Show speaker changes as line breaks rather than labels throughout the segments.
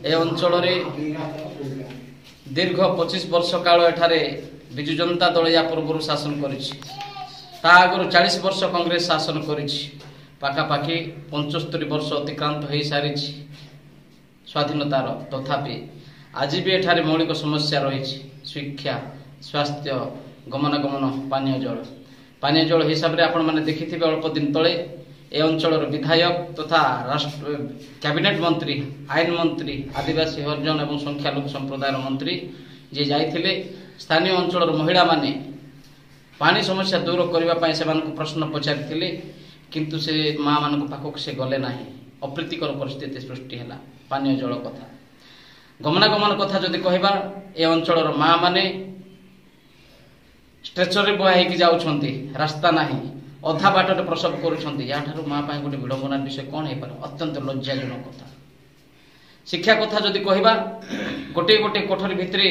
ए अंचल दीर्घ 25 वर्ष काल एठारे विजु जनता दल या पूर्व शासन कर 40 वर्ष कांग्रेस शासन करपाखापाखि 75 वर्ष अतिक्रांत हो सारी स्वाधीनतार तथापि आज भी एठारे मौलिक समस्या रही शिक्षा स्वास्थ्य गमनागमन पानीय जल हिसाब से आपण मैंने देखि अल्प दिन तले ए अंचल विधायक तथा राष्ट्र कैबिनेट मंत्री आईन मंत्री आदिवासी हरिजन और संख्यालघु संप्रदाय मंत्री जी जाइथिले स्थानीय अंचल महिला माने पानी समस्या दूर करने से प्रश्न पचारि किंतु से माँ मान पाखक से गले ना अप्रीतिकर परिस्थिति सृष्टि है पानीय जल कथा गमनागमन कथा जदि कहबा ए अंचल माँ माने स्ट्रेचर बुहाई जाऊँगी रास्ता ना अधा बाटर प्रसव कर माँ गोटे विडंबनार विषय कौन हो पारे अत्यंत लज्जाजनक कथा शिक्षा कथा जदि कहबा गोटे गोटे कोठरी भितर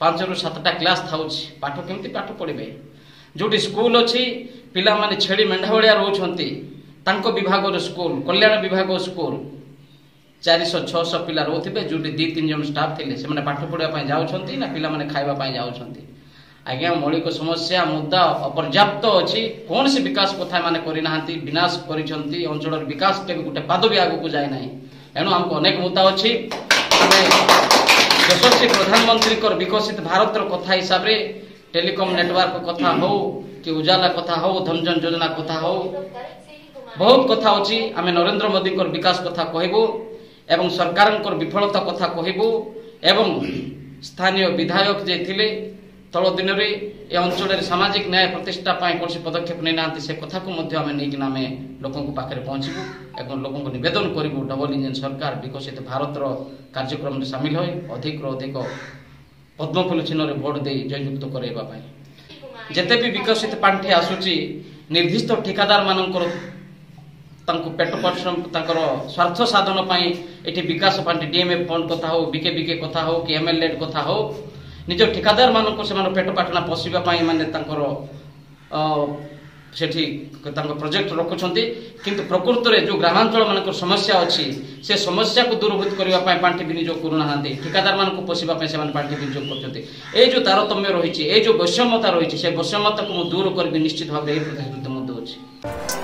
5 ରୁ 7टा क्लास था पाठ केमती पाठ पढ़े जो स्कूल अच्छी पिला माने छेड़ी मेढ़ा भाया रोच विभाग स्कूल कल्याण विभाग स्कूल 400-600 पिला रोथे जो 2-3 जन स्टाफ थे से पाठ पढ़ाई जाऊँगी ना पिला माने खाइबा जाऊँगी आज्ञा मौलिक समस्या मुद्दा अपर्याप्त अच्छी कौन सी विकास कथा माने करना विनाश कर अंचल विकास के गोटे पाद भी आगू को जाए ना एणु आमको अनेक मुद्दा अच्छी यशस्वी प्रधानमंत्री विकसित भारत कथा हिसाब से टेलीकॉम नेटवर्क कथा हो कि उजाला कथा हो धन जन योजना कथा हो बहुत कथा अच्छी आम नरेंद्र मोदी विकास कथा कहबू एवं सरकार विफलता कथा कहबू एवं स्थानीय विधायक जे थिले तल दिन में अंचल सामाजिक न्याय प्रतिष्ठा कौन पदक्षेप नहीं ना से कथा को आम लोकों पाखे पहुँचबू और लोक नवेदन करूँ डबल इंजन सरकार विकसित भारत कार्यक्रम में सामिल हो अधिक अधिक पद्मफुल चिन्ह भोट दे जययुक्त कराइबा जेते भी विकसित पांठि आसूची निर्दिष्ट ठिकादार मानकर पेट परिश्रम स्वार्थ साधन ये विकास पांठि डीएमएफ फंड कथा हो बीके कथा हो कि एमएलए कथा हो निज ठिकादार मानक से पेट पाटना पशिबा माने सेठी प्रोजेक्ट रखुंट किंतु प्रकृत में जो ग्रामांचल मान समस्या अच्छी से समस्या को दूरभूत करने पांठि विनियोग करूना ठिकादार मान पोषापी से पांठि विनियोग कर जो तारतम्य रही जो वैषम्यता रही से वैषम्यता को दूर करी निश्चित भाव में प्रतिश्रुति दूची।